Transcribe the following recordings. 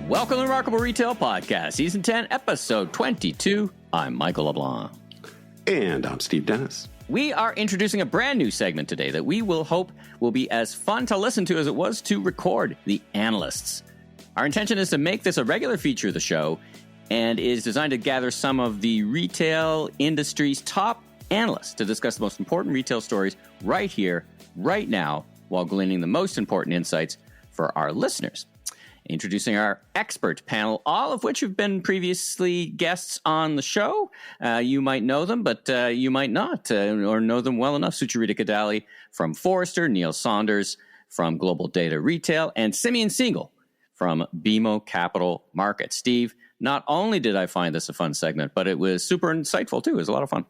Welcome to the Remarkable Retail Podcast, Season 10, Episode 22. I'm Michael LeBlanc. And I'm Steve Dennis. We are introducing a brand new segment today that we will hope will be as fun to listen to as it was to record, the Analysts. Our intention is to make this a regular feature of the show and is designed to gather some of the retail industry's top analysts to discuss the most important retail stories right here, right now, while gleaning the most important insights for our listeners. Introducing our expert panel, all of which have been previously guests on the show. You might know them, but you might not, or know them well enough. Sucharita Kodali from Forrester, Neil Saunders from GlobalData Retail, and Simeon Siegel from BMO Capital Markets. Steve, not only did I find this a fun segment, but it was super insightful too. It was a lot of fun.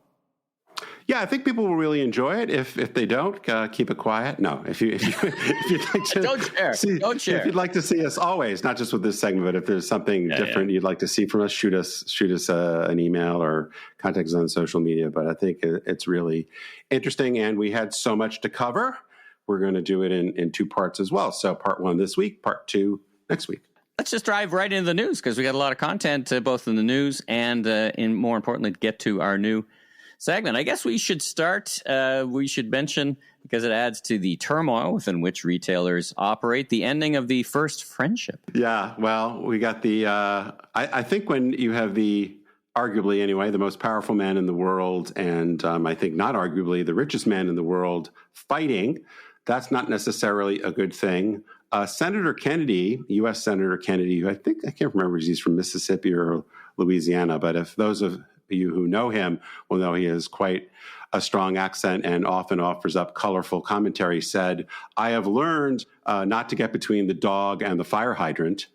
Yeah, I think people will really enjoy it. If they don't, keep it quiet. No, if you'd like to don't share. Don't share. If you'd like to see us always, not just with this segment, but if there's something different you'd like to see from us, shoot us an email or contact us on social media. But I think it's really interesting, and we had so much to cover. We're going to do it in two parts as well. So part one this week, part two next week. Let's just dive right into the news because we got a lot of content both in the news and, more importantly, get to our new segment. I guess we should start. We should mention, because it adds to the turmoil within which retailers operate, the ending of the first friendship. Yeah, well, we got the. I think when you have arguably anyway, the most powerful man in the world, and I think not arguably the richest man in the world fighting, that's not necessarily a good thing. Senator Kennedy, U.S. Senator Kennedy, who I can't remember if he's from Mississippi or Louisiana, but if those of you who know him will know he has quite a strong accent and often offers up colorful commentary, said, "I have learned not to get between the dog and the fire hydrant."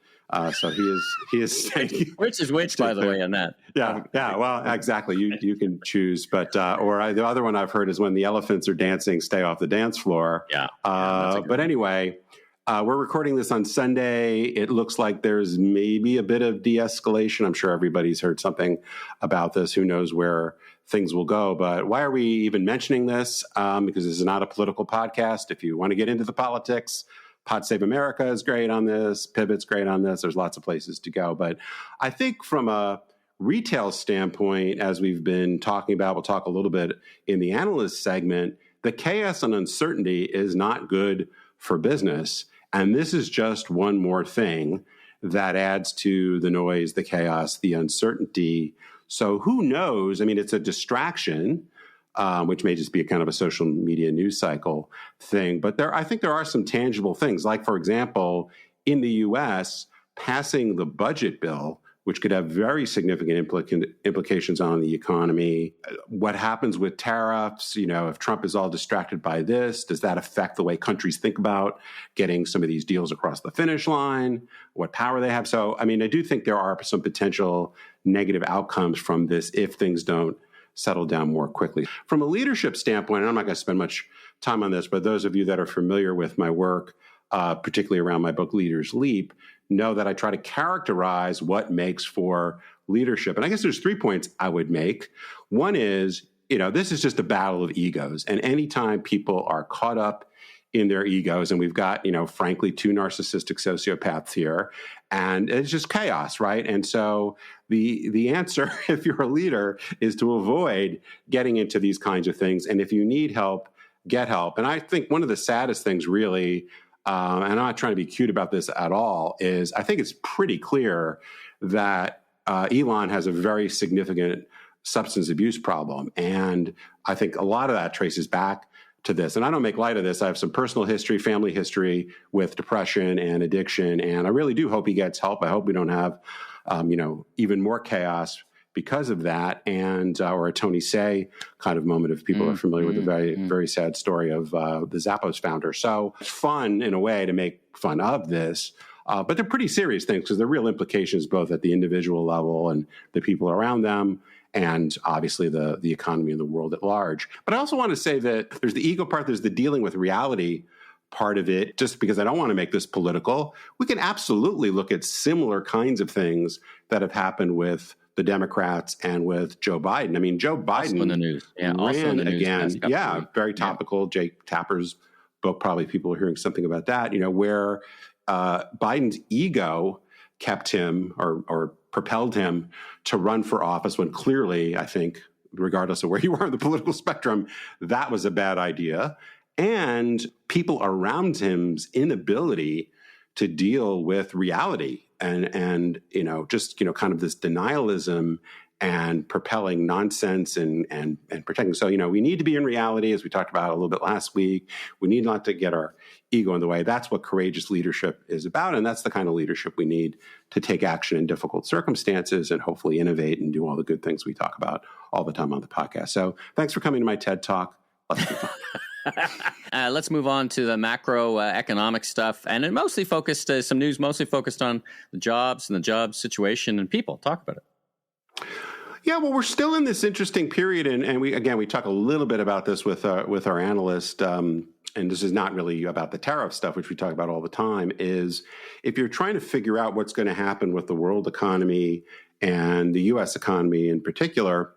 So he is saying, which is which, by the way, on that. Yeah. Well, exactly. You can choose, but the other one I've heard is when the elephants are dancing, stay off the dance floor. Yeah. But anyway. We're recording this on Sunday. It looks like there's maybe a bit of de-escalation. I'm sure everybody's heard something about this. Who knows where things will go? But why are we even mentioning this? Because this is not a political podcast. If you want to get into the politics, Pod Save America is great on this. Pivot's great on this. There's lots of places to go. But I think from a retail standpoint, as we've been talking about, we'll talk a little bit in the analyst segment, the chaos and uncertainty is not good for business. And this is just one more thing that adds to the noise, the chaos, the uncertainty. So who knows? I mean, it's a distraction, which may just be a kind of a social media news cycle thing. But I think there are some tangible things, like, for example, in the U.S., passing the budget bill, which could have very significant implications on the economy. What happens with tariffs? If Trump is all distracted by this, does that affect the way countries think about getting some of these deals across the finish line? What power they have? So, I mean, I do think there are some potential negative outcomes from this if things don't settle down more quickly. From a leadership standpoint, and I'm not going to spend much time on this, but those of you that are familiar with my work, particularly around my book, Leaders Leap, know that I try to characterize what makes for leadership. And I guess there's 3 points I would make. One is, this is just a battle of egos. And anytime people are caught up in their egos, and we've got, frankly, 2 narcissistic sociopaths here, and it's just chaos, right? And so the answer, if you're a leader, is to avoid getting into these kinds of things. And if you need help, get help. And I think one of the saddest things really, and I'm not trying to be cute about this at all, is I think it's pretty clear that Elon has a very significant substance abuse problem. And I think a lot of that traces back to this. And I don't make light of this. I have some personal history, family history with depression and addiction. And I really do hope he gets help. I hope we don't have, even more chaos because of that, and or a Tony Hsieh kind of moment, if people are familiar with the very, very sad story of the Zappos founder. So it's fun in a way to make fun of this, but they're pretty serious things because there are real implications both at the individual level and the people around them, and obviously the economy and the world at large. But I also want to say that there's the ego part, there's the dealing with reality part of it, just because I don't want to make this political. We can absolutely look at similar kinds of things that have happened with the Democrats and with Joe Biden. I mean, Joe Biden also in the news. Yeah, also in the news again. Yeah, very topical. Yeah. Jake Tapper's book, probably people are hearing something about that, where Biden's ego kept him or propelled him to run for office when clearly, I think, regardless of where you are on the political spectrum, that was a bad idea. And people around him's inability to deal with reality and just kind of this denialism and propelling nonsense and protecting. So, we need to be in reality, as we talked about a little bit last week. We need not to get our ego in the way. That's what courageous leadership is about. And that's the kind of leadership we need to take action in difficult circumstances and hopefully innovate and do all the good things we talk about all the time on the podcast. So thanks for coming to my TED Talk. Let's move on. Let's move on to the macroeconomic stuff. And it mostly focused, some news mostly focused on the jobs and the job situation and people. Talk about it. Yeah, well, we're still in this interesting period, and we talk a little bit about this with our analyst, and this is not really about the tariff stuff, which we talk about all the time, is if you're trying to figure out what's going to happen with the world economy and the U.S. economy in particular,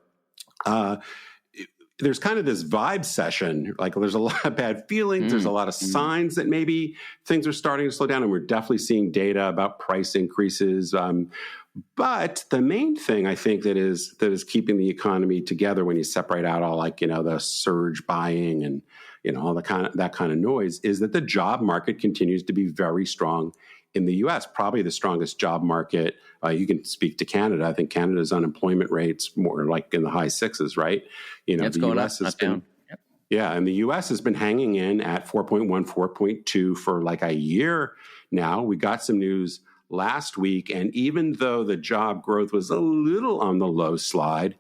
there's kind of this vibe session. Like there's a lot of bad feelings. There's a lot of signs that maybe things are starting to slow down, and we're definitely seeing data about price increases. But the main thing I think that is keeping the economy together when you separate out all the surge buying and all that kind of noise is that the job market continues to be very strong in the U.S. Probably the strongest job market. You can speak to Canada. I think Canada's unemployment rate's more like in the high sixes, right? The U.S. has been. Yep. Yeah, and the U.S. has been hanging in at 4.1, 4.2 for like a year now. We got some news last week, and even though the job growth was a little on the low side,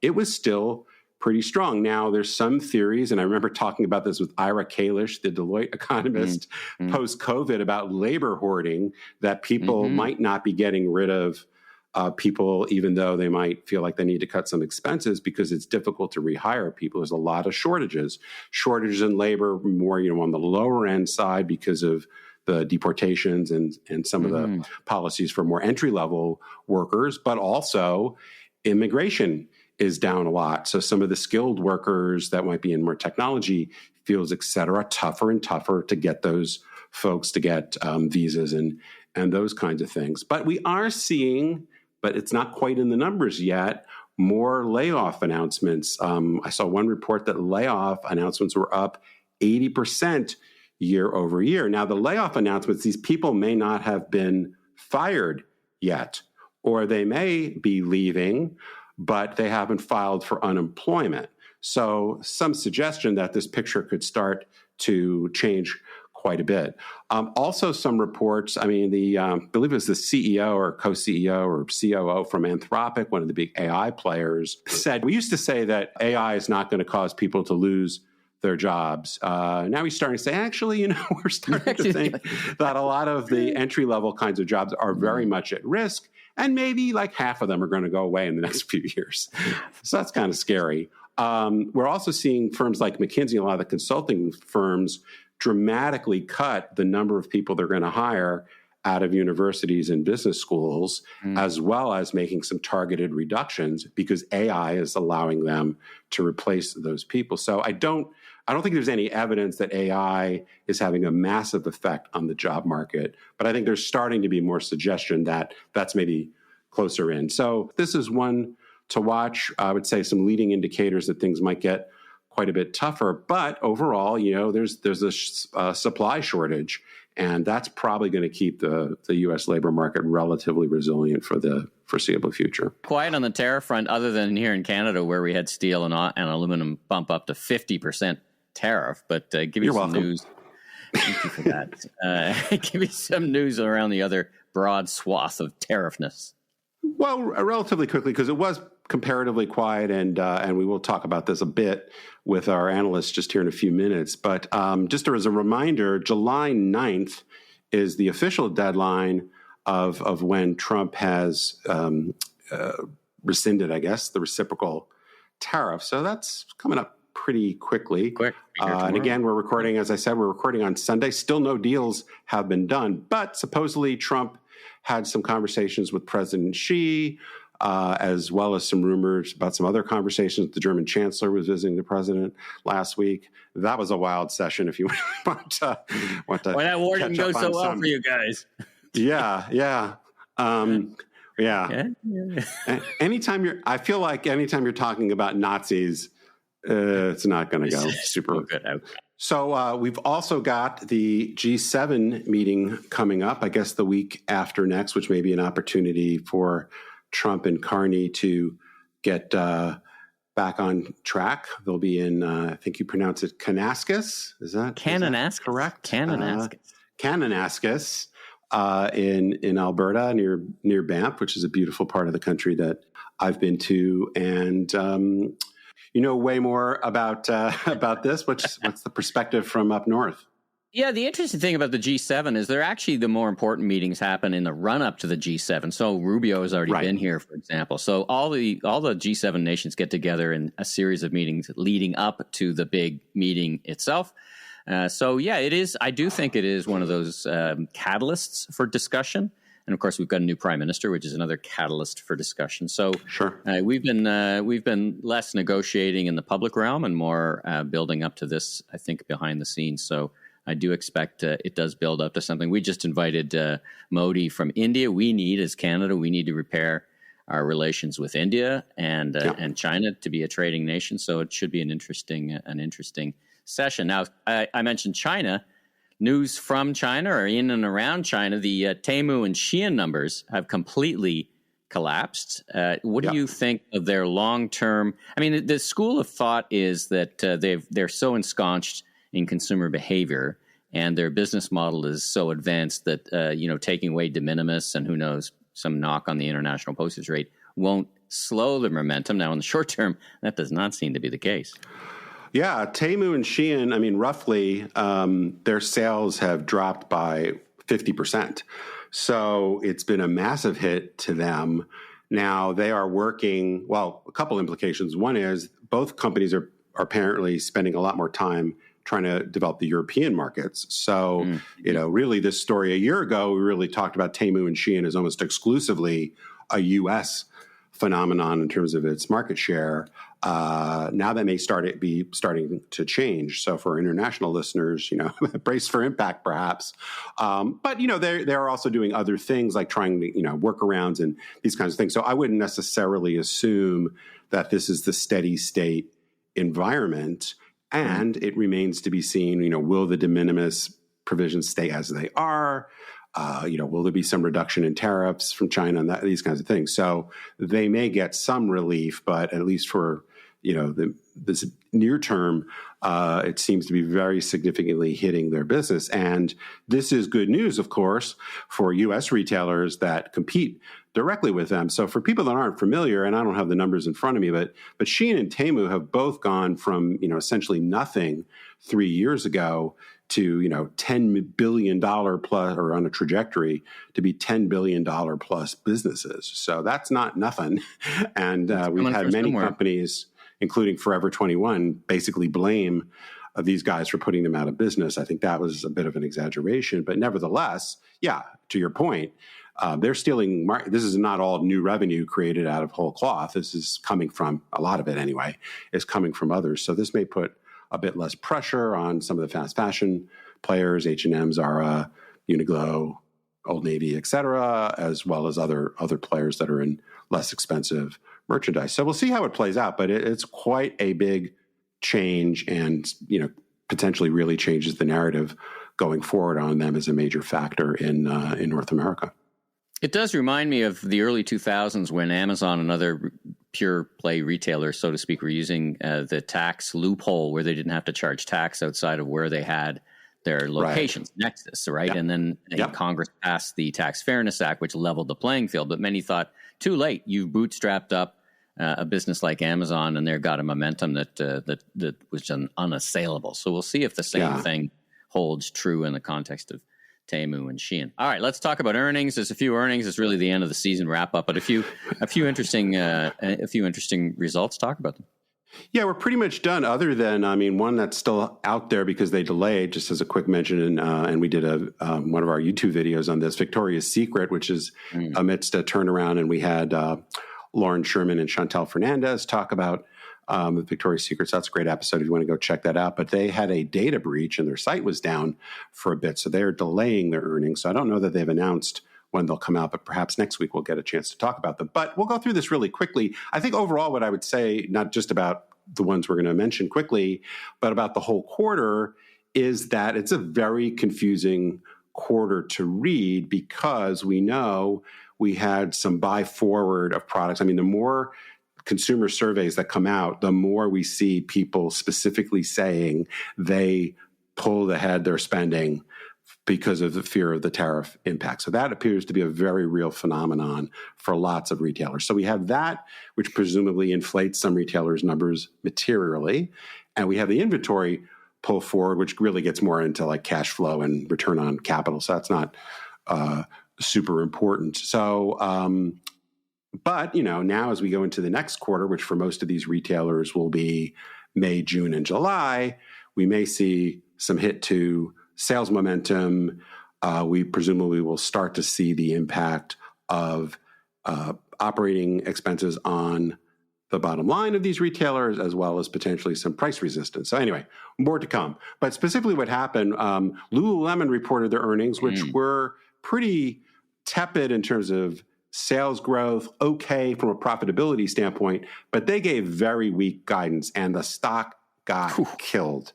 it was still pretty strong. Now, there's some theories, and I remember talking about this with Ira Kalish, the Deloitte economist, post-COVID about labor hoarding, that people might not be getting rid of people, even though they might feel like they need to cut some expenses because it's difficult to rehire people. There's a lot of shortages in labor, more on the lower end side because of the deportations and some of the policies for more entry-level workers, but also immigration is down a lot. So some of the skilled workers that might be in more technology fields, et cetera, tougher and tougher to get those folks to get visas and those kinds of things. But we are seeing, but it's not quite in the numbers yet, more layoff announcements. I saw one report that layoff announcements were up 80% year over year. Now, the layoff announcements, these people may not have been fired yet, or they may be leaving, but they haven't filed for unemployment. So some suggestion that this picture could start to change quite a bit. Also, some reports, I believe it was the CEO or co-CEO or COO from Anthropic, one of the big AI players, said, we used to say that AI is not going to cause people to lose their jobs. Now he's starting to say, actually, we're starting to think that a lot of the entry-level kinds of jobs are very much at risk, and maybe like half of them are going to go away in the next few years. So that's kind of scary. We're also seeing firms like McKinsey, a lot of the consulting firms, dramatically cut the number of people they're going to hire out of universities and business schools, as well as making some targeted reductions because AI is allowing them to replace those people. So I don't think there's any evidence that AI is having a massive effect on the job market, but I think there's starting to be more suggestion that that's maybe closer in. So this is one to watch. I would say some leading indicators that things might get quite a bit tougher, but overall, there's a supply shortage. And that's probably going to keep the U.S. labor market relatively resilient for the foreseeable future. Quiet on the tariff front, other than here in Canada, where we had steel and aluminum bump up to 50% tariff. But give me some news. Thank you for that. Give me some news around the other broad swath of tariffness. Well, relatively quickly, because it was comparatively quiet, and we will talk about this a bit with our analysts just here in a few minutes. But just as a reminder, July 9th is the official deadline of when Trump has rescinded, I guess, the reciprocal tariff. So that's coming up pretty quickly. And again, we're recording, as I said, we're recording on Sunday. Still no deals have been done, but supposedly Trump had some conversations with President Xi, as well as some rumors about some other conversations. The German chancellor was visiting the president last week. That was a wild session if you want to Why that war didn't go so well for you guys. Yeah, yeah. Yeah. I feel like anytime you're talking about Nazis, it's not going to go super good. So we've also got the G7 meeting coming up, I guess the week after next, which may be an opportunity for Trump and Carney to get back on track. They'll be in, I think you pronounce it Kananaskis. Is that correct? Kananaskis in Alberta near Banff, which is a beautiful part of the country that I've been to. And you know way more about this. What's the perspective from up north? Yeah, the interesting thing about the G7 is the more important meetings happen in the run-up to the G7. So Rubio has already been here, for example. So all the G7 nations get together in a series of meetings leading up to the big meeting itself. So yeah, it is. I do think it is one of those catalysts for discussion. And of course, we've got a new prime minister, which is another catalyst for discussion. So sure. We've been less negotiating in the public realm and more building up to this, I think, behind the scenes. So I do expect it does build up to something. We just invited Modi from India. As Canada, we need to repair our relations with India and China to be a trading nation. So it should be an interesting session. Now, I mentioned China. News from China or in and around China, the Temu and Shein numbers have completely collapsed. What do you think of their long-term? I mean, the school of thought is that they're so ensconced in consumer behavior and their business model is so advanced that, taking away de minimis and who knows, some knock on the international postage rate won't slow the momentum. Now, in the short term, that does not seem to be the case. Yeah, Temu and Shein, I mean, roughly their sales have dropped by 50%. So it's been a massive hit to them. Now they are working, a couple implications. One is both companies are apparently spending a lot more time trying to develop the European markets. So, really this story a year ago, we really talked about Temu and Shein as almost exclusively a U.S. phenomenon in terms of its market share. Now that may be starting to change. So for international listeners, brace for impact perhaps. But they're also doing other things like trying to, workarounds and these kinds of things. So I wouldn't necessarily assume that this is the steady state environment. And it remains to be seen, will the de minimis provisions stay as they are? Will there be some reduction in tariffs from China and these kinds of things? So they may get some relief, but at least for this near term, it seems to be very significantly hitting their business. And this is good news, of course, for U.S. retailers that compete directly with them. So for people that aren't familiar, and I don't have the numbers in front of me, but Shein and Temu have both gone from essentially nothing 3 years ago to $10 billion plus, or on a trajectory to be $10 billion plus businesses. So that's not nothing. And we've had many companies, including Forever 21, basically blame these guys for putting them out of business. I think that was a bit of an exaggeration, but nevertheless, to your point, they're stealing. This is not all new revenue created out of whole cloth. This is coming from, a lot of it anyway, is coming from others. So this may put a bit less pressure on some of the fast fashion players, H&M, Zara, Uniqlo, Old Navy, et cetera, as well as other players that are in less expensive merchandise. So we'll see how it plays out, but it's quite a big change and, potentially really changes the narrative going forward on them as a major factor in North America. It does remind me of the early 2000s when Amazon and other pure play retailers, so to speak, were using the tax loophole where they didn't have to charge tax outside of where they had their locations, Nexus, right? Yep. And then Congress passed the Tax Fairness Act, which leveled the playing field. But many thought, too late, you bootstrapped up a business like Amazon, and they got a momentum that was unassailable. So we'll see if the same thing holds true in the context of Temu and Shein. All right, let's talk about earnings. There's a few earnings. It's really the end of the season wrap up, but a few interesting results. Talk about them. Yeah, we're pretty much done. Other than, one that's still out there because they delayed. Just as a quick mention, and we did one of our YouTube videos on this, Victoria's Secret, which is amidst a turnaround, and we had Lauren Sherman and Chantel Fernandez talk about with Victoria's Secret. So that's a great episode if you want to go check that out. But they had a data breach and their site was down for a bit. So they're delaying their earnings. So I don't know that they've announced when they'll come out, but perhaps next week we'll get a chance to talk about them. But we'll go through this really quickly. I think overall what I would say, not just about the ones we're going to mention quickly, but about the whole quarter, is that it's a very confusing quarter to read because we know we had some buy forward of products. I mean, the more consumer surveys that come out, the more we see people specifically saying they pulled ahead their spending because of the fear of the tariff impact. So that appears to be a very real phenomenon for lots of retailers. So we have that, which presumably inflates some retailers' numbers materially. And we have the inventory pull forward, which really gets more into like cash flow and return on capital. So that's not super important. So, but, now as we go into the next quarter, which for most of these retailers will be May, June, and July, we may see some hit to sales momentum. We presumably will start to see the impact of operating expenses on the bottom line of these retailers, as well as potentially some price resistance. So anyway, more to come. But specifically what happened, Lululemon reported their earnings, which were pretty tepid in terms of sales growth, okay from a profitability standpoint, but they gave very weak guidance and the stock got killed.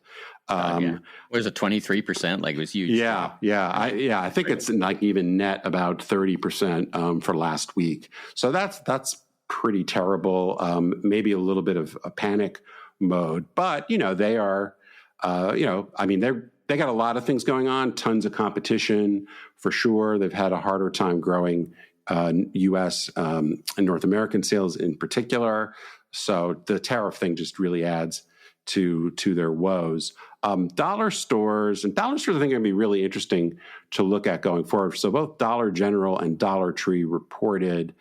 Was it 23%? Like it was huge. Yeah. I think it's like even net about 30% for last week. So that's pretty terrible. Maybe a little bit of a panic mode, but they are, they got a lot of things going on, tons of competition for sure. They've had a harder time growing U.S. And North American sales in particular. So the tariff thing just really adds to their woes. Dollar stores, I think are going to be really interesting to look at going forward. So both Dollar General and Dollar Tree reported.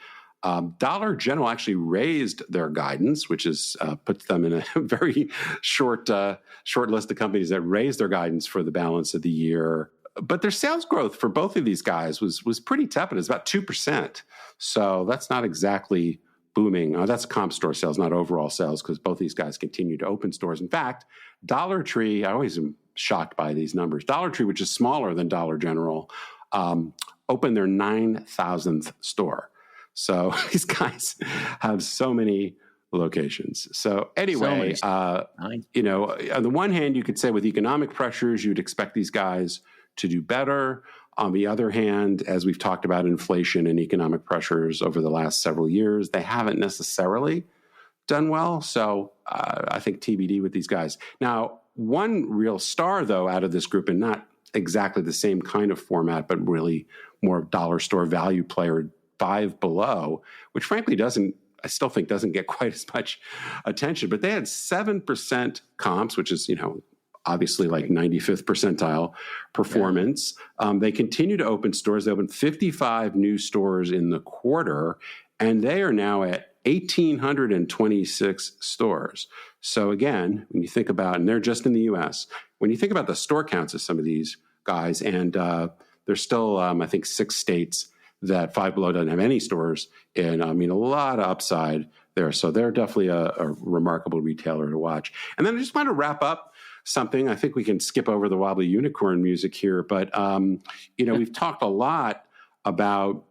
Dollar General actually raised their guidance, which is puts them in a very short list of companies that raised their guidance for the balance of the year. But their sales growth for both of these guys was pretty tepid. It's about 2%. So that's not exactly booming. That's comp store sales, not overall sales, because both these guys continue to open stores. In fact, Dollar Tree, I always am shocked by these numbers. Dollar Tree, which is smaller than Dollar General, opened their 9,000th store. So these guys have so many locations. So anyway, on the one hand, you could say with economic pressures, you'd expect these guys to do better. On the other hand, as we've talked about inflation and economic pressures over the last several years, they haven't necessarily done well. So I think TBD with these guys. Now, one real star, though, out of this group, and not exactly the same kind of format, but really more dollar store value player, Five Below, which frankly I still think doesn't get quite as much attention, but they had 7% comps, which is, obviously like 95th percentile performance. Yeah. They continue to open stores. They opened 55 new stores in the quarter, and they are now at 1,826 stores. So again, when you think about, and they're just in the U.S., when you think about the store counts of some of these guys, and there's still, I think, 6 states that Five Below doesn't have any stores in. I mean, a lot of upside there. So they're definitely a remarkable retailer to watch. And then I just want to wrap up something. I think we can skip over the wobbly unicorn music here, but, we've talked a lot about,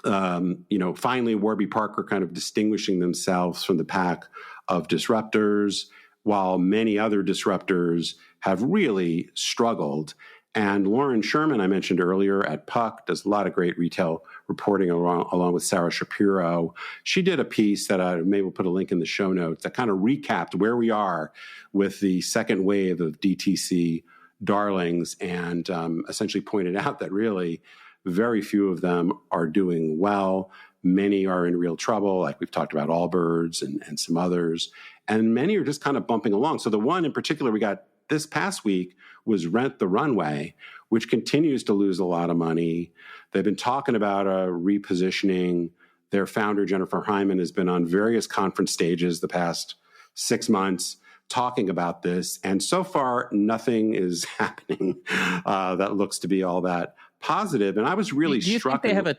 finally Warby Parker kind of distinguishing themselves from the pack of disruptors, while many other disruptors have really struggled. And Lauren Sherman, I mentioned earlier at Puck, does a lot of great retail reporting along with Sarah Shapiro. She did a piece that maybe we'll put a link in the show notes that kind of recapped where we are with the second wave of DTC darlings and essentially pointed out that really very few of them are doing well. Many are in real trouble, like we've talked about Allbirds and some others. And many are just kind of bumping along. So the one in particular we got this past week was Rent the Runway, which continues to lose a lot of money. They've been talking about a repositioning. Their founder, Jennifer Hyman, has been on various conference stages the past 6 months talking about this. And so far, nothing is happening that looks to be all that positive. And I was really struck. Do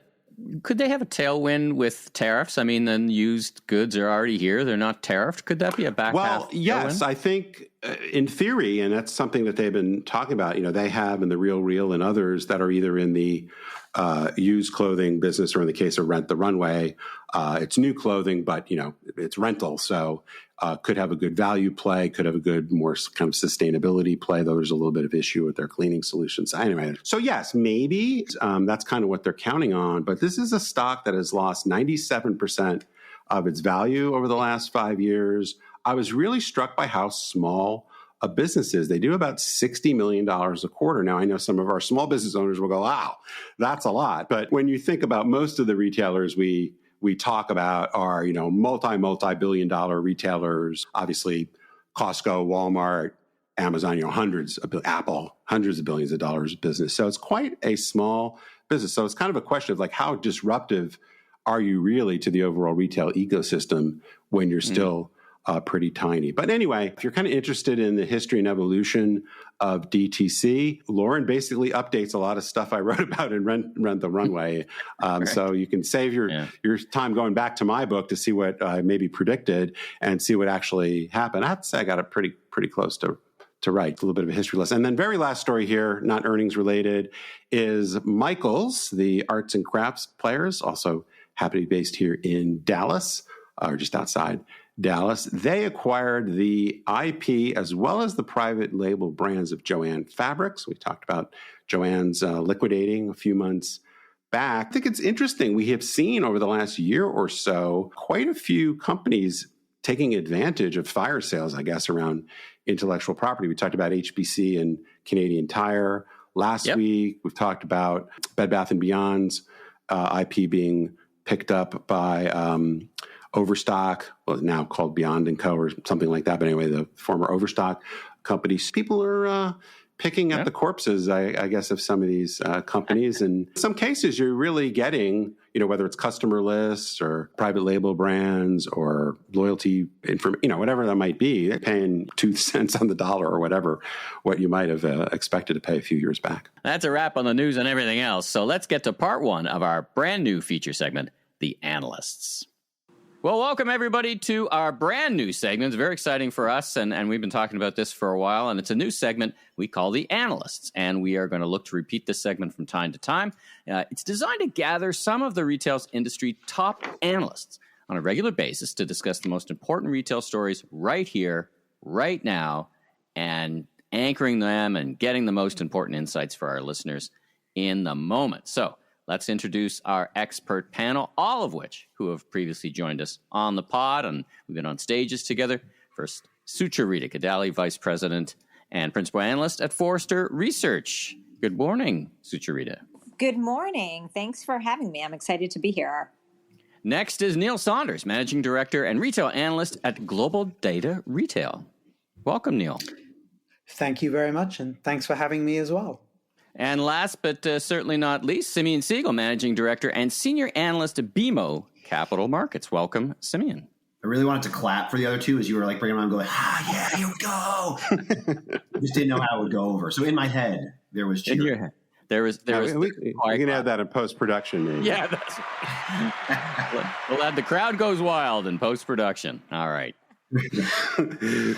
could they have a tailwind with tariffs? I mean, then used goods are already here. They're not tariffed. Could that be a back half tailwind? Yes, I think in theory, and that's something that they've been talking about, they have in the Real and others that are either in the used clothing business or in the case of Rent the Runway, it's new clothing, but, it's rental. So could have a good value play, could have a good, more kind of sustainability play, though there's a little bit of issue with their cleaning solutions. Anyway, so yes, maybe that's kind of what they're counting on. But this is a stock that has lost 97% of its value over the last 5 years. I was really struck by how small a business is. They do about $60 million a quarter. Now, I know some of our small business owners will go, wow, that's a lot. But when you think about most of the retailers we talk about are, multi-billion dollar retailers, obviously Costco, Walmart, Amazon, Apple, hundreds of billions of dollars of business. So it's quite a small business. So it's kind of a question of like, how disruptive are you really to the overall retail ecosystem when you're still pretty tiny? But anyway, if you're kind of interested in the history and evolution of DTC, Lauren basically updates a lot of stuff I wrote about in Rent the Runway. So you can save your time going back to my book to see what I maybe predicted and see what actually happened. I have to say I got it pretty close to write. A little bit of a history lesson. And then very last story here, not earnings related, is Michaels, the arts and crafts players, also happen to be based here in Dallas, or just outside Dallas. They acquired the IP as well as the private label brands of Joann Fabrics. We talked about Joann's liquidating a few months back. I think it's interesting. We have seen over the last year or so quite a few companies taking advantage of fire sales, I guess, around intellectual property. We talked about HBC and Canadian Tire. Last week, we've talked about Bed Bath & Beyond's IP being picked up by Overstock, well, now called Beyond & Co. or something like that. But anyway, the former Overstock companies. People are picking up the corpses, I guess, of some of these companies. And in some cases, you're really getting, whether it's customer lists or private label brands or loyalty information, whatever that might be, they're paying 2 cents on the dollar or whatever, what you might have expected to pay a few years back. That's a wrap on the news and everything else. So let's get to part one of our brand new feature segment, The Analysts. Well, welcome everybody to our brand new segment. It's very exciting for us, and we've been talking about this for a while, and it's a new segment we call The Analysts, and we are going to look to repeat this segment from time to time. It's designed to gather some of the retail industry top analysts on a regular basis to discuss the most important retail stories right here, right now, and anchoring them and getting the most important insights for our listeners in the moment. So let's introduce our expert panel, all of which who have previously joined us on the pod, and we've been on stages together. First, Sucharita Kodali, Vice President and Principal Analyst at Forrester Research. Good morning, Sucharita. Good morning. Thanks for having me. I'm excited to be here. Next is Neil Saunders, Managing Director and Retail Analyst at GlobalData Retail. Welcome, Neil. Thank you very much, and thanks for having me as well. And last but certainly not least, Simeon Siegel, Managing Director and Senior Analyst at BMO Capital Markets. Welcome, Simeon. I really wanted to clap for the other two as you were like bringing them on going, yeah, here we go. I just didn't know how it would go over. So in my head, there was cheering. In your head. There was. We can add that in post-production, maybe. Yeah. We'll add the crowd goes wild in post-production. All right.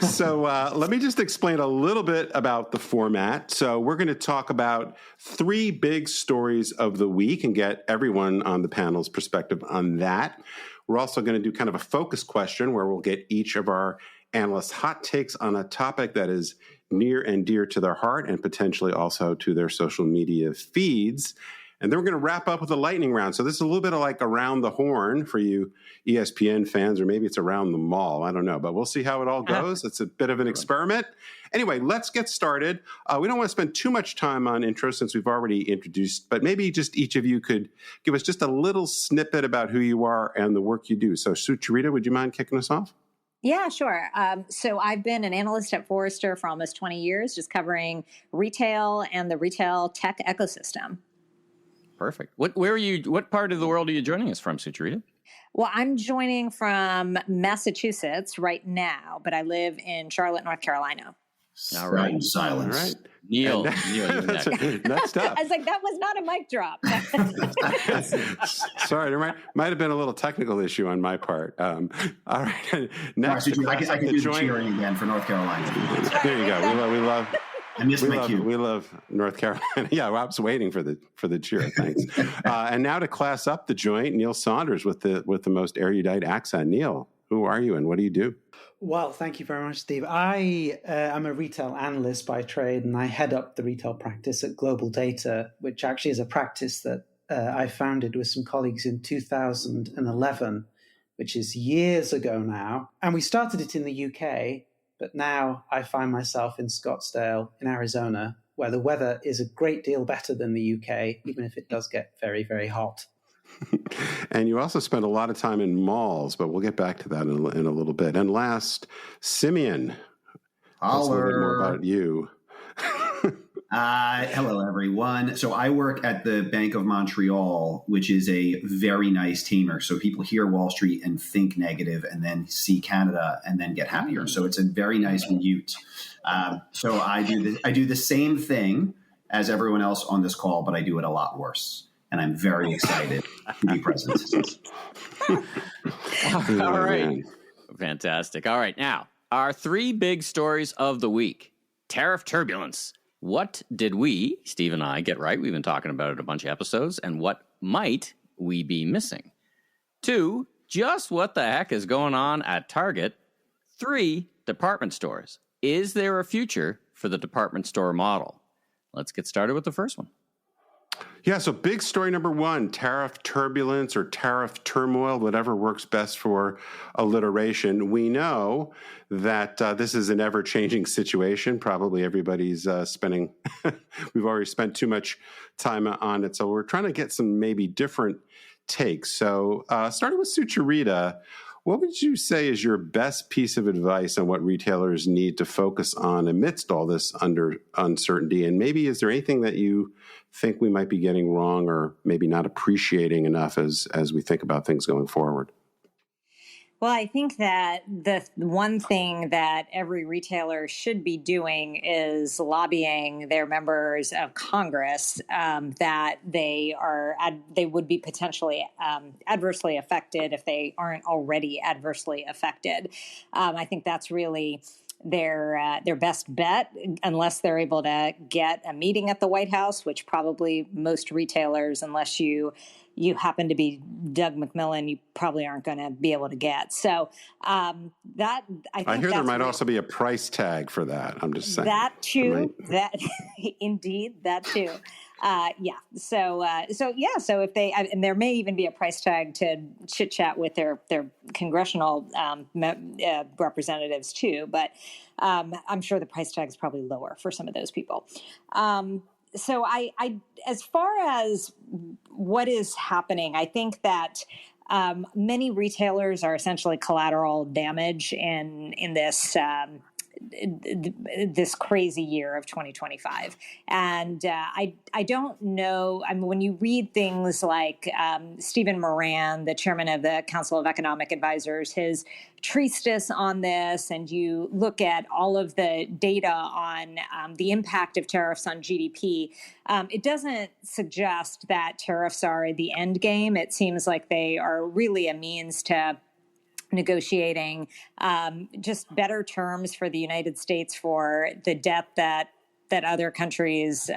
So let me just explain a little bit about the format. So we're going to talk about 3 big stories of the week and get everyone on the panel's perspective on that. We're also going to do kind of a focus question where we'll get each of our analysts' hot takes on a topic that is near and dear to their heart and potentially also to their social media feeds. And then we're going to wrap up with a lightning round. So this is a little bit of like around the horn for you ESPN fans, or maybe it's around the mall. I don't know, but we'll see how it all goes. It's a bit of an experiment. Anyway, let's get started. We don't want to spend too much time on intro since we've already introduced, but maybe just each of you could give us just a little snippet about who you are and the work you do. So Sucharita, would you mind kicking us off? Yeah, sure. So I've been an analyst at Forrester for almost 20 years, just covering retail and the retail tech ecosystem. Perfect. What part of the world are you joining us from, Sucharita? Well, I'm joining from Massachusetts right now, but I live in Charlotte, North Carolina. All right. Silence. All right. Neil, you're next. Next up. I was like, that was not a mic drop. Sorry, there might have been a little technical issue on my part. All right. Next, I can do the cheering again for North Carolina. There you go. We love. I missed my cue. We love North Carolina. Yeah, well, I was waiting for the cheer. Thanks. And now to class up the joint, Neil Saunders with the most erudite accent. Neil, who are you and what do you do? Well, thank you very much, Steve. I am a retail analyst by trade, and I head up the retail practice at GlobalData, which actually is a practice that I founded with some colleagues in 2011, which is years ago now. And we started it in the UK, but now I find myself in Scottsdale in Arizona, where the weather is a great deal better than the UK, even if it does get very, very hot. And you also spend a lot of time in malls, but we'll get back to that in a little bit. And last, Simeon. Tell us a little bit more about you. Hello, everyone. So I work at the Bank of Montreal, which is a very nice teamer. So people hear Wall Street and think negative and then see Canada and then get happier. So it's a very nice mute. So I do the same thing as everyone else on this call, but I do it a lot worse. And I'm very excited to be present. All right. Fantastic. All right. Now, our three big stories of the week. Tariff turbulence. What did we, Steve and I, get right? We've been talking about it a bunch of episodes. And what might we be missing? 2, just what the heck is going on at Target? 3, department stores. Is there a future for the department store model? Let's get started with the first one. Yeah, so big story number 1, tariff turbulence or tariff turmoil, whatever works best for alliteration. We know that this is an ever-changing situation. Probably everybody's spending, we've already spent too much time on it. So we're trying to get some maybe different takes. So starting with Sucharita, what would you say is your best piece of advice on what retailers need to focus on amidst all this uncertainty? And maybe is there anything that you think we might be getting wrong or maybe not appreciating enough as we think about things going forward? Well, I think that the one thing that every retailer should be doing is lobbying their members of Congress that they would be potentially adversely affected if they aren't already adversely affected. I think that's really their best bet, unless they're able to get a meeting at the White House, which probably most retailers, unless you happen to be Doug McMillon, you probably aren't going to be able to get. So I hear there might also be a price tag for that. I'm just saying that too. That indeed, that too. So if they, and there may even be a price tag to chit chat with their congressional representatives too. But I'm sure the price tag is probably lower for some of those people. So I, as far as what is happening, I think that many retailers are essentially collateral damage in this crazy year of 2025. And I don't know, I mean, when you read things like Stephen Moran, the chairman of the Council of Economic Advisors, his treatise on this, and you look at all of the data on the impact of tariffs on GDP, it doesn't suggest that tariffs are the end game. It seems like they are really a means to negotiating just better terms for the United States for the debt that other countries,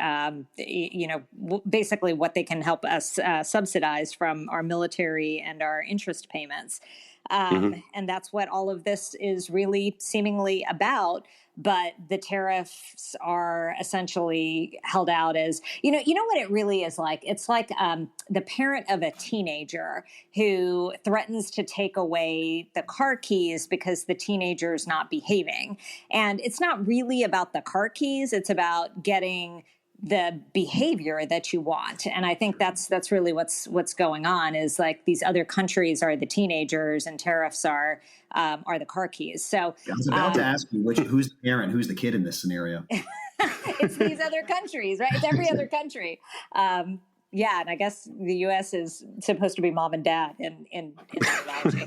basically what they can help us subsidize from our military and our interest payments. And that's what all of this is really seemingly about. But the tariffs are essentially held out as, you know what it really is like? It's like the parent of a teenager who threatens to take away the car keys because the teenager's not behaving. And it's not really about the car keys. It's about getting the behavior that you want. And I think that's really what's going on, is like these other countries are the teenagers and tariffs are the car keys. So I was about to ask you, who's the parent, who's the kid in this scenario? It's these other countries, right? It's every other country. And I guess the U.S. is supposed to be mom and dad in that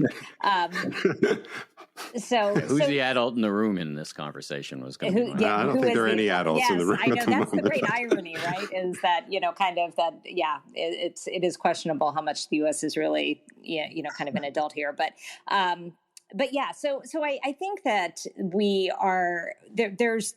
analogy. So who's the adult in the room in this conversation was going to be. I don't think there are any adults in the room. I know at the that's the moment. great irony, right? Is that, it is questionable how much the U.S. is really, kind of an adult here. But yeah, so I think that we are there's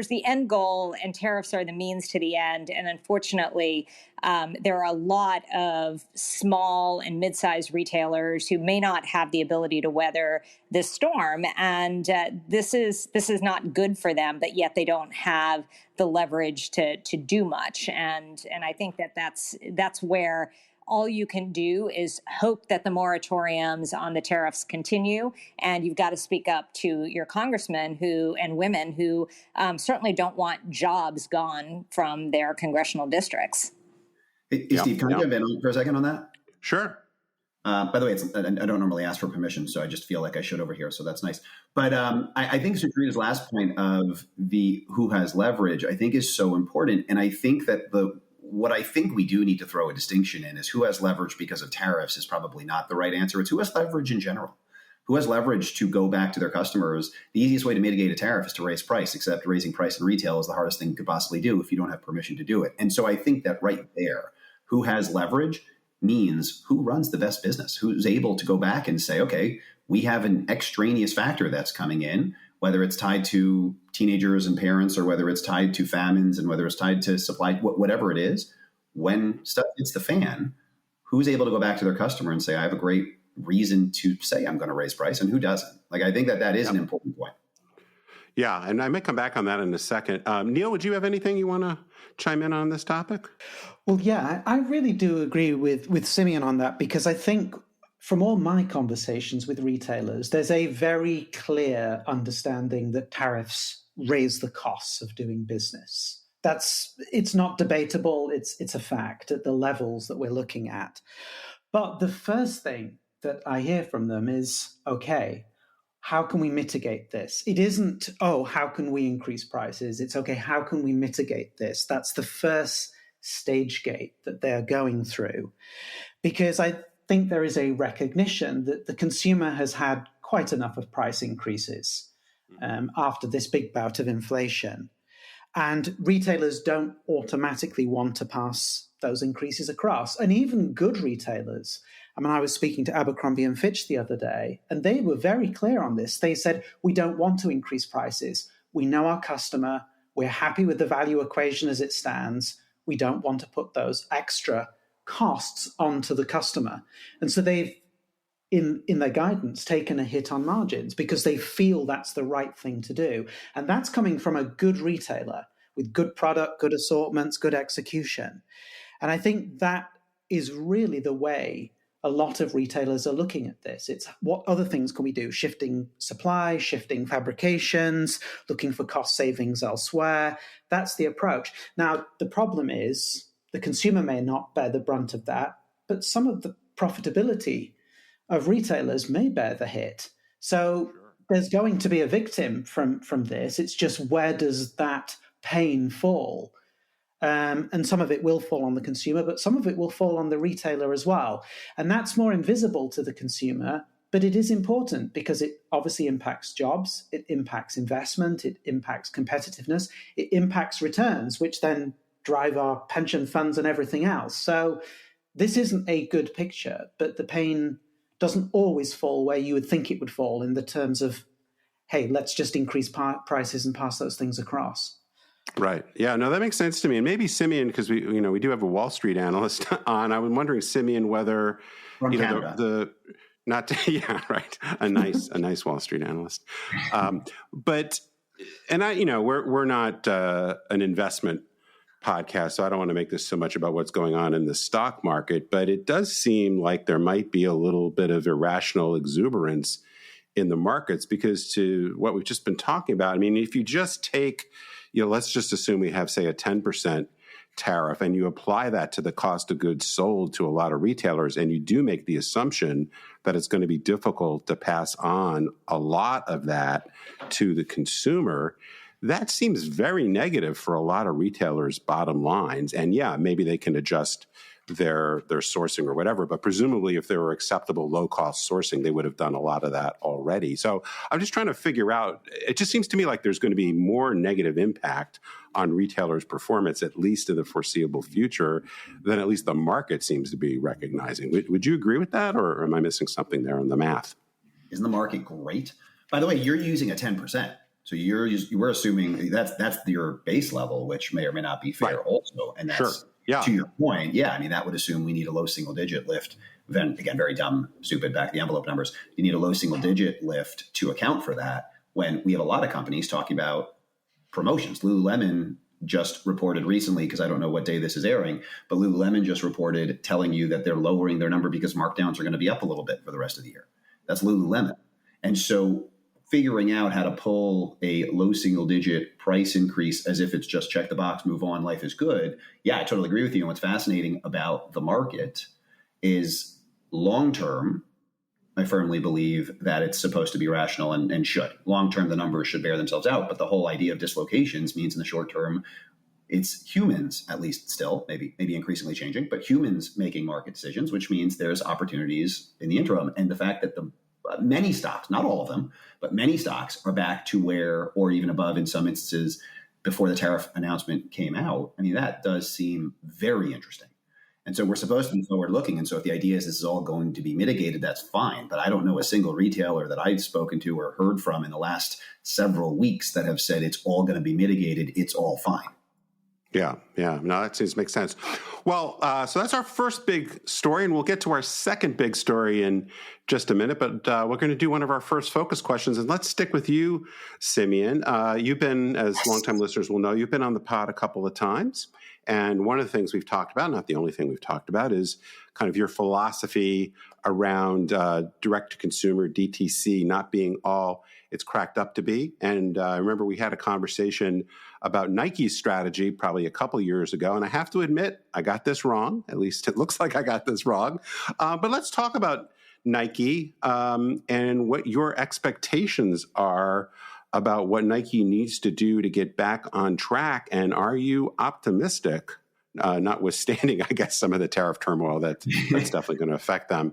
the end goal, and tariffs are the means to the end. And unfortunately, there are a lot of small and mid-sized retailers who may not have the ability to weather this storm, and this is not good for them. But yet they don't have the leverage to do much. And I think that's where all you can do is hope that the moratoriums on the tariffs continue, and you've got to speak up to your congressmen and women who certainly don't want jobs gone from their congressional districts. Hey, Steve, can I jump in for a second on that? Sure. By the way, I don't normally ask for permission, so I just feel like I should over here, so that's nice. But I think Sucharita's last point of the who has leverage, I think, is so important, and I think that what I think we do need to throw a distinction in is who has leverage because of tariffs is probably not the right answer. It's who has leverage in general. Who has leverage to go back to their customers. The easiest way to mitigate a tariff is to raise price, except raising price in retail is the hardest thing you could possibly do if you don't have permission to do it. And so I think that right there, who has leverage means who runs the best business, who's able to go back and say, okay, we have an extraneous factor that's coming in, whether it's tied to teenagers and parents, or whether it's tied to famines, and whether it's tied to supply, whatever it is, when stuff hits the fan, who's able to go back to their customer and say, I have a great reason to say I'm going to raise price, and who doesn't? Like, I think that is an important point. Yeah, and I may come back on that in a second. Neil, would you have anything you want to chime in on this topic? Well, yeah, I really do agree with Simeon on that, because I think from all my conversations with retailers, there's a very clear understanding that tariffs raise the costs of doing business. It's not debatable. It's a fact at the levels that we're looking at. But the first thing that I hear from them is, okay, how can we mitigate this? It isn't, how can we increase prices? It's, okay, how can we mitigate this? That's the first stage gate that they're going through. Because I think there is a recognition that the consumer has had quite enough of price increases after this big bout of inflation. And retailers don't automatically want to pass those increases across. And even good retailers, I was speaking to Abercrombie and Fitch the other day, and they were very clear on this. They said, we don't want to increase prices. We know our customer. We're happy with the value equation as it stands. We don't want to put those extra costs onto the customer. And so they've, in their guidance, taken a hit on margins because they feel that's the right thing to do. And that's coming from a good retailer with good product, good assortments, good execution. And I think that is really the way a lot of retailers are looking at this. It's what other things can we do? Shifting supply, shifting fabrications, looking for cost savings elsewhere. That's the approach. Now, the problem is the consumer may not bear the brunt of that, but some of the profitability of retailers may bear the hit. So there's going to be a victim from this. It's just, where does that pain fall? And some of it will fall on the consumer, but some of it will fall on the retailer as well. And that's more invisible to the consumer, but it is important because it obviously impacts jobs, it impacts investment, it impacts competitiveness, it impacts returns, which then drive our pension funds and everything else. So this isn't a good picture, but the pain doesn't always fall where you would think it would fall in the terms of, hey, let's just increase prices and pass those things across. Right. Yeah, no, that makes sense to me. And maybe Simeon, because we do have a Wall Street analyst on. I was wondering, Simeon, whether from Canada. A nice Wall Street analyst. But we're not an investment podcast, so I don't want to make this so much about what's going on in the stock market, but it does seem like there might be a little bit of irrational exuberance in the markets, because to what we've just been talking about, I mean, if you just take, let's just assume we have, say, a 10% tariff, and you apply that to the cost of goods sold to a lot of retailers, and you do make the assumption that it's going to be difficult to pass on a lot of that to the consumer, that seems very negative for a lot of retailers' bottom lines. And yeah, maybe they can adjust their sourcing or whatever. But presumably, if there were acceptable low-cost sourcing, they would have done a lot of that already. So I'm just trying to figure out, it just seems to me like there's going to be more negative impact on retailers' performance, at least in the foreseeable future, than at least the market seems to be recognizing. Would you agree with that, or am I missing something there in the math? Isn't the market great? By the way, you're using a 10%. So we're assuming that's your base level, which may or may not be fair also. And that's to your point. Yeah, I mean, that would assume we need a low single digit lift. Then again, very dumb, stupid back of the envelope numbers. You need a low single digit lift to account for that when we have a lot of companies talking about promotions. Lululemon just reported recently, because I don't know what day this is airing, but Lululemon just reported telling you that they're lowering their number because markdowns are going to be up a little bit for the rest of the year. That's Lululemon. And so figuring out how to pull a low single digit price increase as if it's just check the box, move on, life is good. Yeah, I totally agree with you. And what's fascinating about the market is long term, I firmly believe that it's supposed to be rational and should. Long term, the numbers should bear themselves out. But the whole idea of dislocations means in the short term, it's humans, at least still, maybe increasingly changing, but humans making market decisions, which means there's opportunities in the interim. And the fact that many stocks, not all of them, but many stocks are back to where, or even above in some instances, before the tariff announcement came out. I mean, that does seem very interesting. And so we're supposed to be forward looking. And so if the idea is this is all going to be mitigated, that's fine. But I don't know a single retailer that I've spoken to or heard from in the last several weeks that have said it's all going to be mitigated. It's all fine. Yeah. No, that seems to make sense. Well, so that's our first big story, and we'll get to our second big story in just a minute. But we're going to do one of our first focus questions, and let's stick with you, Simeon. You've been, as longtime listeners will know, you've been on the pod a couple of times. And one of the things we've talked about, not the only thing we've talked about, is kind of your philosophy around direct-to-consumer, DTC, not being all it's cracked up to be. And I remember we had a conversation about Nike's strategy probably a couple years ago. And I have to admit, I got this wrong. At least it looks like I got this wrong. But let's talk about Nike and what your expectations are about what Nike needs to do to get back on track. And are you optimistic, notwithstanding, I guess, some of the tariff turmoil that's definitely going to affect them?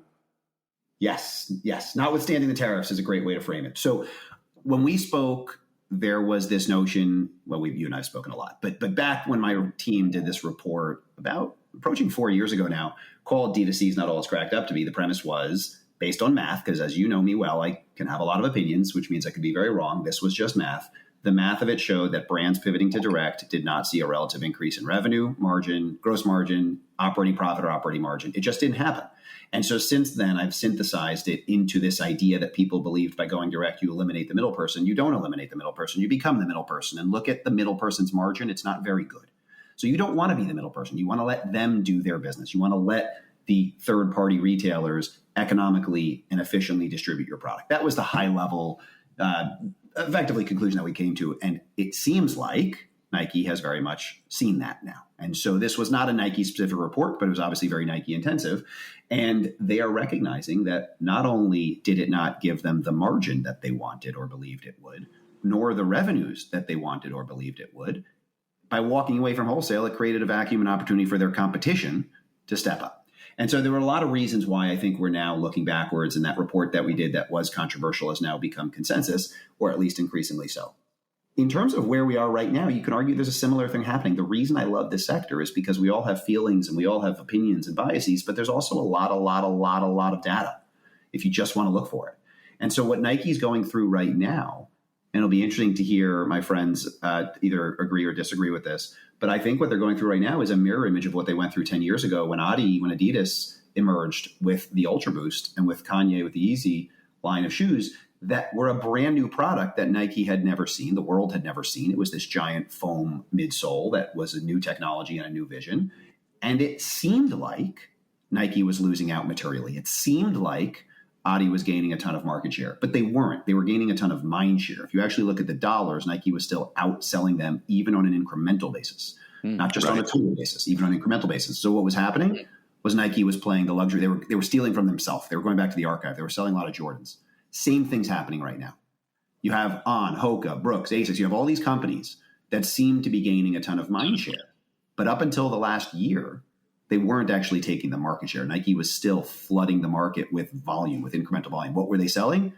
Yes. Notwithstanding the tariffs is a great way to frame it. So when we spoke, there was this notion, well, you and I have spoken a lot, but back when my team did this report about approaching 4 years ago now, called D2C is not all it's cracked up to be. The premise was based on math, because as you know me well, I can have a lot of opinions, which means I could be very wrong. This was just math. The math of it showed that brands pivoting to direct did not see a relative increase in revenue, margin, gross margin, operating profit, or operating margin. It just didn't happen. And so since then, I've synthesized it into this idea that people believed by going direct, you eliminate the middle person. You don't eliminate the middle person. You become the middle person. And look at the middle person's margin. It's not very good. So you don't want to be the middle person. You want to let them do their business. You want to let the third-party retailers economically and efficiently distribute your product. That was the high-level, effectively conclusion that we came to. And it seems like Nike has very much seen that now. And so this was not a Nike-specific report, but it was obviously very Nike-intensive. And they are recognizing that not only did it not give them the margin that they wanted or believed it would, nor the revenues that they wanted or believed it would, by walking away from wholesale, it created a vacuum and opportunity for their competition to step up. And so there were a lot of reasons why I think we're now looking backwards, and that report that we did that was controversial has now become consensus, or at least increasingly so. In terms of where we are right now, you can argue there's a similar thing happening. The reason I love this sector is because we all have feelings and we all have opinions and biases, but there's also a lot of data if you just want to look for it. And so what Nike's going through right now, and it'll be interesting to hear my friends either agree or disagree with this, but I think what they're going through right now is a mirror image of what they went through 10 years ago when Adidas emerged with the Ultra Boost and with Kanye with the Yeezy line of shoes that were a brand new product that Nike had never seen, the world had never seen. It was this giant foam midsole that was a new technology and a new vision. And it seemed like Nike was losing out materially. It seemed like Adi was gaining a ton of market share, but they weren't. They were gaining a ton of mind share. If you actually look at the dollars, Nike was still outselling them even on an incremental basis, not just on a total basis, even on an incremental basis. So what was happening was Nike was playing the luxury. They were stealing from themselves. They were going back to the archive. They were selling a lot of Jordans. Same thing's happening right now. You have On, Hoka, Brooks, Asics. You have all these companies that seem to be gaining a ton of mind share. But up until the last year, they weren't actually taking the market share. Nike was still flooding the market with volume, with incremental volume. What were they selling?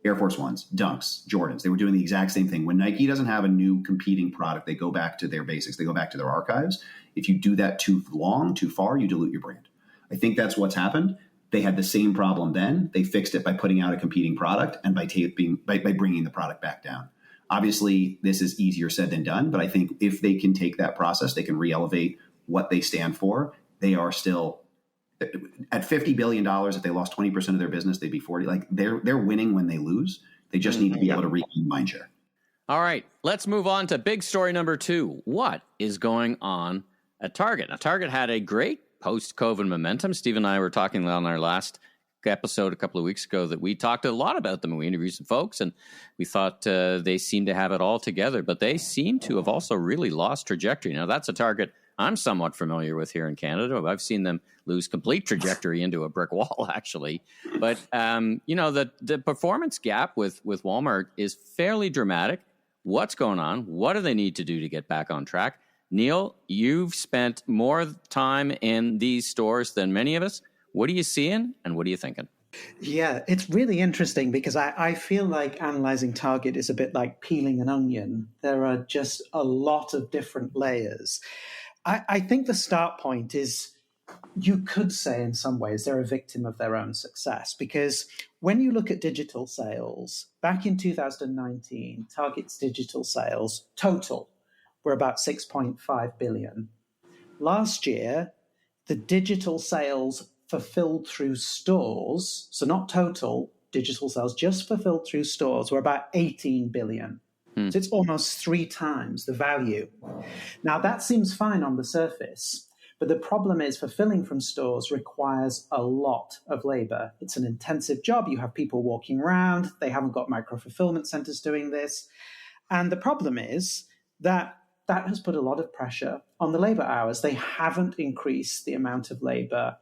Air Force Ones, Dunks, Jordans. They were doing the exact same thing. When Nike doesn't have a new competing product, they go back to their basics. They go back to their archives. If you do that too long, too far, you dilute your brand. I think that's what's happened. They had the same problem then. They fixed it by putting out a competing product and by bringing the product back down. Obviously, this is easier said than done, but I think if they can take that process, they can re-elevate what they stand for. They are still at $50 billion. If they lost 20% of their business, they'd be 40. Like they're winning when they lose. They just need to be able to regain mind share. All right, let's move on to big story number 2. What is going on at Target? Now, Target had a great post-COVID momentum. Steve and I were talking on our last episode a couple of weeks ago that we talked a lot about them, and we interviewed some folks, and we thought they seemed to have it all together, but they seem to have also really lost trajectory. Now, that's a Target I'm somewhat familiar with here in Canada. I've seen them lose complete trajectory into a brick wall, actually. But, the performance gap with Walmart is fairly dramatic. What's going on? What do they need to do to get back on track? Neil, you've spent more time in these stores than many of us. What are you seeing and what are you thinking? Yeah, it's really interesting because I feel like analyzing Target is a bit like peeling an onion. There are just a lot of different layers. I think the start point is, you could say in some ways they're a victim of their own success, because when you look at digital sales, back in 2019, Target's digital sales total were about 6.5 billion. Last year, the digital sales fulfilled through stores, so not total digital sales, just fulfilled through stores, were about 18 billion. So it's almost 3 times the value. Now, that seems fine on the surface, but the problem is fulfilling from stores requires a lot of labor. It's an intensive job. You have people walking around. They haven't got micro-fulfillment centers doing this. And the problem is that has put a lot of pressure on the labor hours. They haven't increased the amount of labor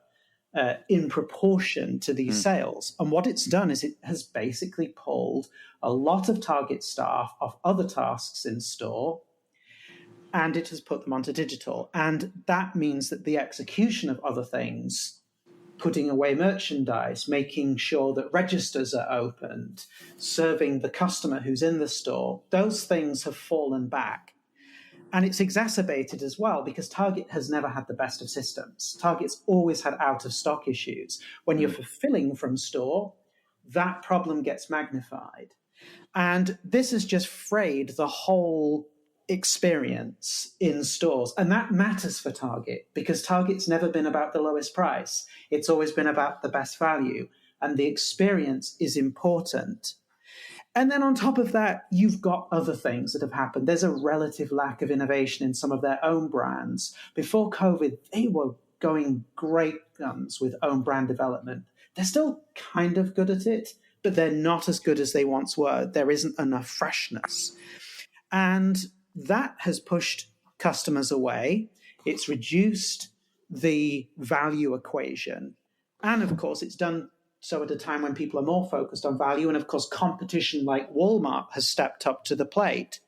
in proportion to these sales. And what it's done is it has basically pulled a lot of Target staff off other tasks in store, and it has put them onto digital. And that means that the execution of other things, putting away merchandise, making sure that registers are opened, serving the customer who's in the store, those things have fallen back. And it's exacerbated as well because Target has never had the best of systems. Target's always had out-of-stock issues. When you're fulfilling from store, that problem gets magnified. And this has just frayed the whole experience in stores. And that matters for Target because Target's never been about the lowest price. It's always been about the best value. And the experience is important. And then on top of that, you've got other things that have happened. There's a relative lack of innovation in some of their own brands. Before COVID, they were going great guns with own brand development. They're still kind of good at it, but they're not as good as they once were. There isn't enough freshness. And that has pushed customers away. It's reduced the value equation. And of course, it's done so at a time when people are more focused on value. And of course, competition like Walmart has stepped up to the plate.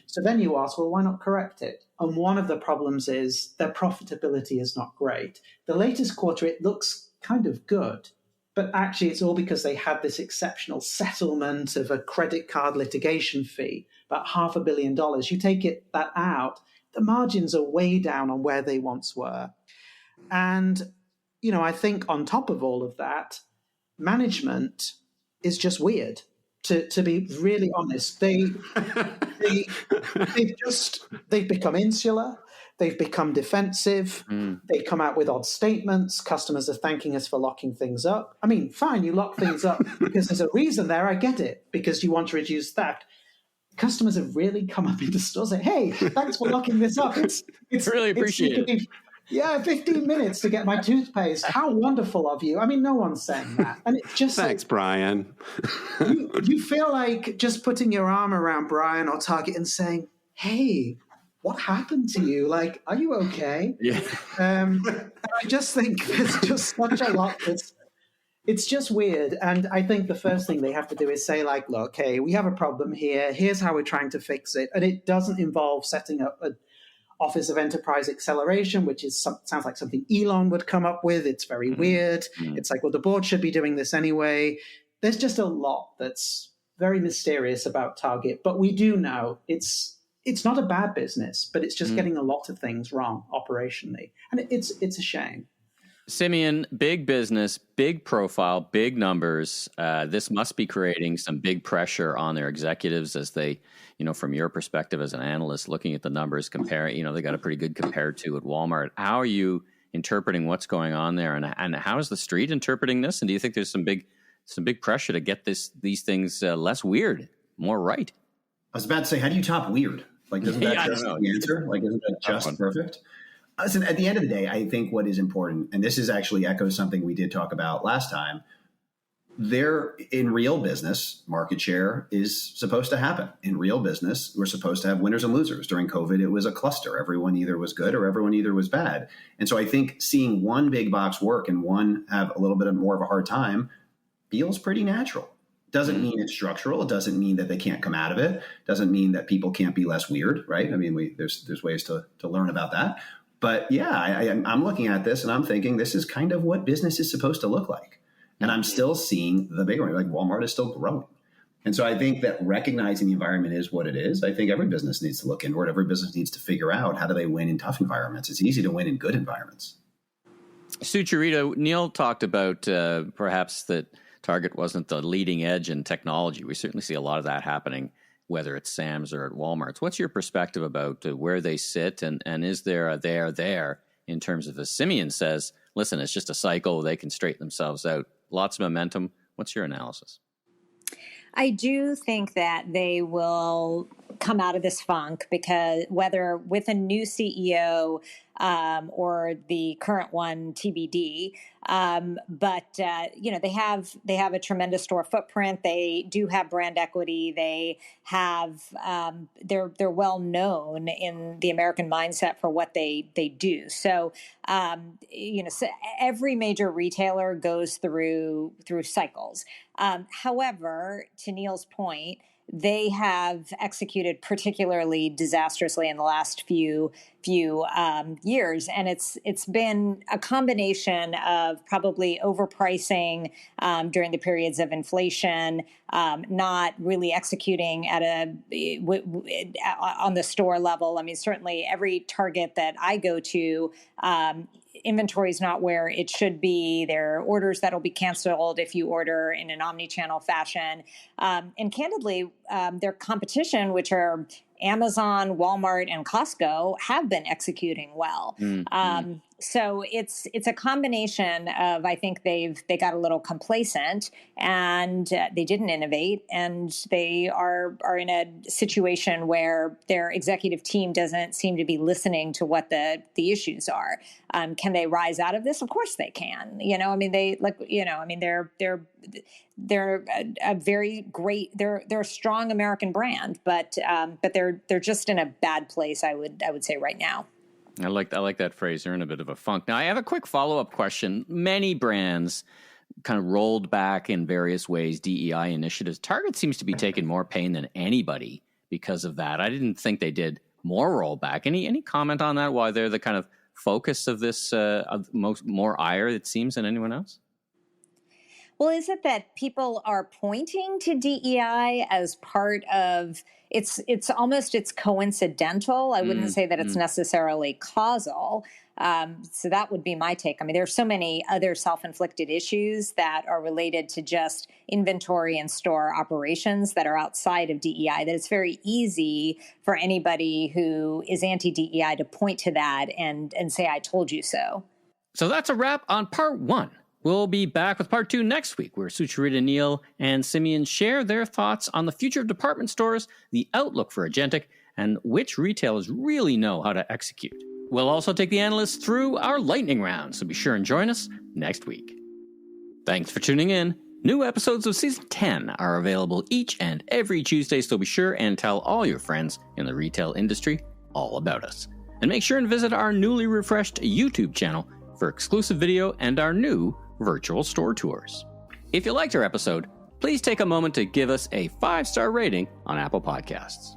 So then you ask, well, why not correct it? And one of the problems is their profitability is not great. The latest quarter, it looks kind of good, but actually it's all because they had this exceptional settlement of a credit card litigation fee, about $500 million. You take that out, the margins are way down on where they once were. And, I think on top of all of that, management is just weird. To be really honest, they've become insular. They've become defensive. They come out with odd statements. Customers are thanking us for locking things up. I mean, fine, you lock things up because there's a reason there. I get it, because you want to reduce theft. Customers have really come up into stores and say, hey, thanks for locking this up. It's really appreciate it. Yeah, 15 minutes to get my toothpaste. How wonderful of you. I mean, no one's saying that. And it's just thanks, Brian. you feel like just putting your arm around Brian or Target and saying, hey, what happened to you? Like, are you okay? Yeah. I just think there's just such a lot it's just weird. And I think the first thing they have to do is say, like, look, hey, we have a problem here. Here's how we're trying to fix it. And it doesn't involve setting up Office of Enterprise Acceleration, which sounds like something Elon would come up with. It's very weird. It's like, well, the board should be doing this anyway. There's just a lot that's very mysterious about Target, but we do know it's not a bad business, but it's just getting a lot of things wrong operationally, and it's a shame. Simeon, big business, big profile, big numbers. This must be creating some big pressure on their executives as they, from your perspective as an analyst, looking at the numbers, comparing, they got a pretty good compared to at Walmart. How are you interpreting what's going on there, and how is the street interpreting this? And do you think there's some big pressure to get these things less weird, more right? I was about to say, how do you top weird? Like, isn't that just the answer? Like, isn't that just perfect? Listen, at the end of the day, I think what is important, and this is actually echoes something we did talk about last time, in real business, market share is supposed to happen. In real business, we're supposed to have winners and losers. During COVID, it was a cluster. Everyone either was good or everyone either was bad. And so I think seeing one big box work and one have a little bit more of a hard time feels pretty natural. Doesn't mean it's structural. It doesn't mean that they can't come out of it. Doesn't mean that people can't be less weird, right? I mean, there's ways to learn about that. But yeah, I'm looking at this and I'm thinking this is kind of what business is supposed to look like. And I'm still seeing the bigger one, like Walmart is still growing. And so I think that recognizing the environment is what it is. I think every business needs to look inward. Every business needs to figure out how do they win in tough environments. It's easy to win in good environments. Sucharita, Neil talked about perhaps that Target wasn't the leading edge in technology. We certainly see a lot of that happening, whether it's Sam's or at Walmart's. What's your perspective about where they sit, and is there a there in terms of, as Simeon says, listen, it's just a cycle, they can straighten themselves out, lots of momentum. What's your analysis? I do think that they will come out of this funk, because whether with a new CEO or the current one TBD, but they have a tremendous store footprint. They do have brand equity. They have they're well known in the American mindset for what they do. So so every major retailer goes through cycles. However, to Neil's point, they have executed particularly disastrously in the last few years, and it's been a combination of probably overpricing during the periods of inflation, not really executing at on the store level. I mean, certainly every Target that I go to, inventory is not where it should be. There are orders that'll be canceled if you order in an omni-channel fashion. And candidly, their competition, which are Amazon, Walmart, and Costco, have been executing well. So it's a combination of, I think they got a little complacent and they didn't innovate, and they are in a situation where their executive team doesn't seem to be listening to what the issues are. Can they rise out of this? Of course they can. They're a very great. They're a strong American brand, but they're just in a bad place. I would say right now. I like that phrase. They're in a bit of a funk. Now, I have a quick follow-up question. Many brands kind of rolled back in various ways DEI initiatives. Target seems to be taking more pain than anybody because of that. I didn't think they did more rollback. Any comment on that? Why they're the kind of focus of this more ire, it seems, than anyone else? Well, is it that people are pointing to DEI as part of it's coincidental? I wouldn't say that it's necessarily causal. So that would be my take. I mean, there's so many other self-inflicted issues that are related to just inventory and store operations that are outside of DEI, that it's very easy for anybody who is anti-DEI to point to that and say, I told you so. So that's a wrap on part one. We'll be back with part two next week, where Sucharita, Neil, and Simeon share their thoughts on the future of department stores, the outlook for agentic, and which retailers really know how to execute. We'll also take the analysts through our lightning round, so be sure and join us next week. Thanks for tuning in. New episodes of Season 10 are available each and every Tuesday, so be sure and tell all your friends in the retail industry all about us. And make sure and visit our newly refreshed YouTube channel for exclusive video and our new virtual store tours. If you liked our episode, please take a moment to give us a 5-star rating on Apple Podcasts.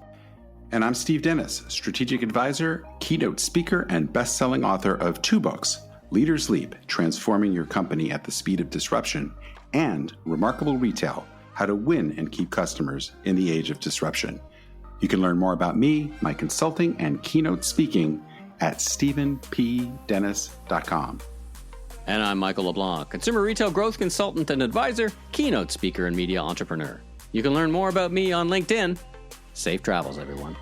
And I'm Steve Dennis, strategic advisor, keynote speaker, and best-selling author of 2 books, Leaders Leap, Transforming Your Company at the Speed of Disruption, and Remarkable Retail, How to Win and Keep Customers in the Age of Disruption. You can learn more about me, my consulting, and keynote speaking at stephenpdennis.com. And I'm Michael LeBlanc, consumer retail growth consultant and advisor, keynote speaker, and media entrepreneur. You can learn more about me on LinkedIn. Safe travels, everyone.